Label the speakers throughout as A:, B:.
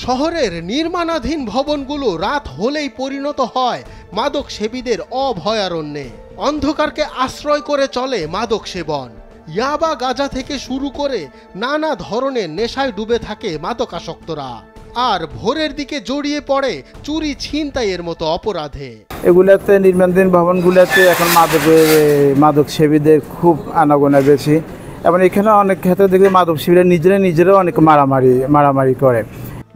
A: শহরের নির্মাণাধীন ভবনগুলো রাত হলেই পরিণত হয় মাদক সেবীদের অভয়ারণ্যে। অন্ধকারকে আশ্রয় করে চলে মাদক সেবন। ইয়াবা গাঁজা থেকে শুরু করে নানা ধরনের নেশায় ডুবে থাকে মাদকাসক্তরা, আর ভোরের দিকে জড়িয়ে পড়ে চুরি ছিনতাইয়ের মতো অপরাধে।
B: এগুলাতে নির্মাণাধীন ভবনগুলোতে এখন মাদক সেবীদের খুব আনাগোনা বেশি, এবং এখানে অনেক ক্ষেত্রে দেখবে মাদক সেবীরা নিজেরাও অনেক মারামারি করে।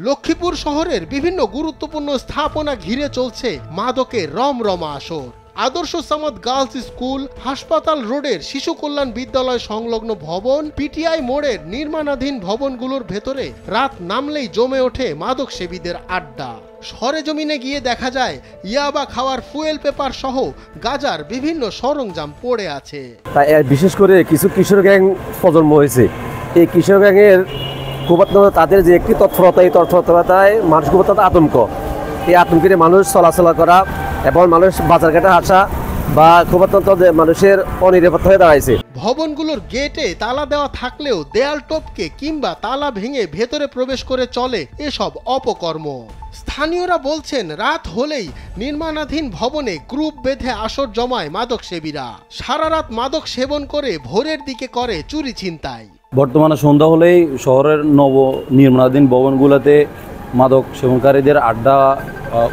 A: লক্ষ্মীপুর শহরের বিভিন্ন গুরুত্বপূর্ণ স্থাপনা ঘিরে চলছে মাদকের রমরমা আসর। আদর্শ সামাদ গার্লস স্কুল, হাসপাতাল রোডের শিশু কল্যাণ বিদ্যালয় সংলগ্ন ভবন, পিটিআই মোড়ের নির্মাণাধীন ভবনগুলোর ভেতরে রাত নামলেই জমে ওঠে মাদক সেবীদের আড্ডা। সরেজমিনে গিয়ে দেখা যায় ইয়াবা খাওয়ার ফুয়েল পেপার সহ গাজার বিভিন্ন সরঞ্জাম পড়ে আছে।
C: তাই বিশেষ করে কিছু কিশোর গ্যাং প্রজন্ম হয়েছে। এই কিশোর গ্যাংয়ের খুব তাদের যে একটি তৎপরতা, এই তৎপরতায় মানুষ খুব আতঙ্ক। এই আতঙ্কের মানুষ চলাচলা করা এবং মানুষ বাজার ঘাটে আসা বা খুব মানুষের অনিরাপত্তা হয়ে দাঁড়াইছে।
A: ভবনগুলোর গেটে তালা দেওয়া থাকলেও দেয়াল টপকে কিংবা তালা ভেঙে ভেতরে প্রবেশ করে চলে এসব অপকর্ম। স্থানীয়রা বলছেন রাত হলেই নির্মাণাধীন ভবনে গ্রুপ বেঁধে আসর জমায় মাদক সেবীরা। সারা রাত মাদক সেবন করে ভোরের দিকে করে চুরি ছিনতাই।
D: বর্তমানে সন্ধ্যা হলেই শহরের নব নির্মাণাধীন ভবনগুলোতে মাদক সেবনকারীদের আড্ডা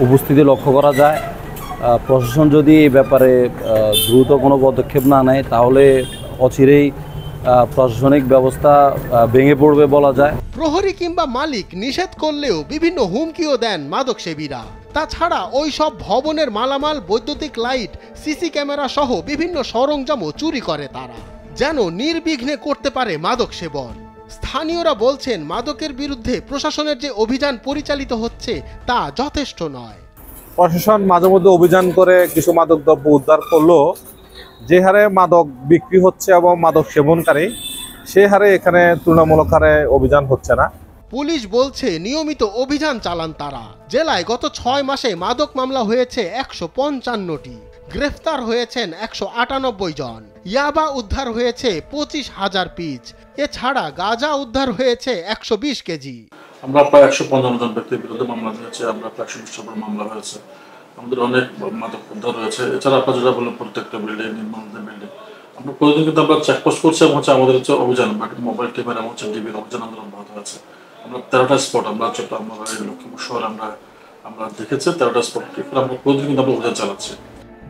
D: উপস্থিতি লক্ষ্য করা যায়। প্রশাসন যদি এই ব্যাপারে দ্রুত কোনো পদক্ষেপ না নেয় তাহলে অচিরেই প্রশাসনিক ব্যবস্থা ভেঙে পড়বে বলা যায়।
A: প্রহরী কিংবা মালিক নিষেধ করলেও বিভিন্ন হুমকিও দেন মাদক সেবীরা। তাছাড়া ওই সব ভবনের মালামাল, বৈদ্যুতিক লাইট, সিসি ক্যামেরা সহ বিভিন্ন সরঞ্জামও চুরি করে তারা, যেন নির্বিঘ্নে করতে পারে মাদক সেবন। স্থানীয়রা বলছেন মাদকের বিরুদ্ধে প্রশাসনের যে অভিযান পরিচালিত হচ্ছে তা যথেষ্ট নয়।
E: প্রশাসন মাঝে মধ্যে অভিযান করে কিছু মাদক দ্রব্য উদ্ধার করলেও যে হারে মাদক বিক্রি হচ্ছে এবং মাদক সেবনকারী, সে হারে এখানে তুলনামূলক হারে অভিযান হচ্ছে না।
A: পুলিশ বলছে নিয়মিত অভিযান চালান তারা। জেলায় গত 6 মাসে মাদক মামলা হয়েছে 155টি, গ্রেফতার হয়েছেন 198 জন, ইয়াবা উদ্ধার হয়েছে 25,000 পিস, এছাড়া গাঁজা উদ্ধার হয়েছে 120 কেজি।
F: আমরা প্রায় 155 জন ব্যক্তির বিরুদ্ধে মামলা হয়েছে, আমরা প্রায় 120 মামলা হয়েছে, আমাদের অনেক মাদক উদ্ধার হয়েছে। এছাড়া আপনার যেটা বললেন প্রত্যেকটা বিল্ডিং, নির্মাণাধীন বিল্ডিং আমরা প্রতিদিন কিন্তু আমরা চেকপোস্ট করছি এবং আমাদের হচ্ছে অভিযান, মোবাইল ক্যামেরা এবং ডিবির অভিযান আমাদের অব্যাহত আছে। আমরা 13টা স্পট আমরা লক্ষ্মীপুর শহরে আমরা দেখেছি 13টা স্পট আমরা প্রতিদিন কিন্তু আমরা অভিযান চালাচ্ছি।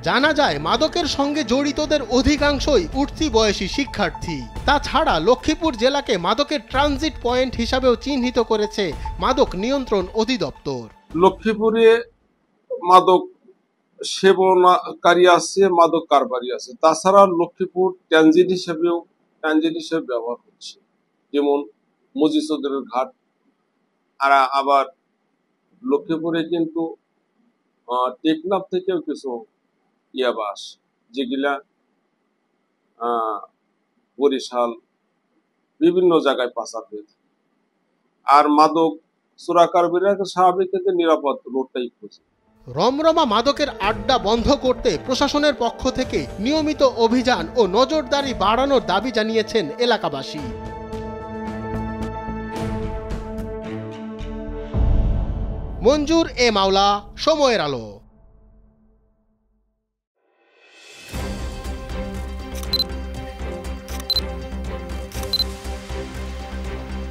A: জানা যায় মাদকের সঙ্গে জড়িতদের অধিকাংশই উঠতি বয়সী শিক্ষার্থী। তাছাড়া লক্ষ্মীপুর জেলাকে মাদকের ট্রানজিট পয়েন্ট হিসাবেও চিহ্নিত করেছে মাদক নিয়ন্ত্রণ অধিদপ্তর।
G: লক্ষ্মীপুরে মাদক সেবনকারী আছে, মাদক কারবারি আছে। তাছাড়া লক্ষ্মীপুর ট্রানজিট হিসেবে ব্যবহার হচ্ছে, যেমন মজিচৌধুরীর ঘাট। আর আবার লক্ষ্মীপুরে কিন্তু টেকনাফ থেকেও কিছু ইয়াবাস, যেগুলা বরিশাল বিভিন্ন জায়গায় পাচার হয়ে থাকে। আর মাদক চোরাকারবারিরা স্বাভাবিক নিরাপদ রোডটাই খুঁজে।
A: রমরমা মাদকের আড্ডা বন্ধ করতে প্রশাসনের পক্ষ থেকে নিয়মিত অভিযান ও নজরদারি বাড়ানোর দাবি জানিয়েছেন এলাকাবাসী। মঞ্জুর এ মাওলা, সময়ের আলো।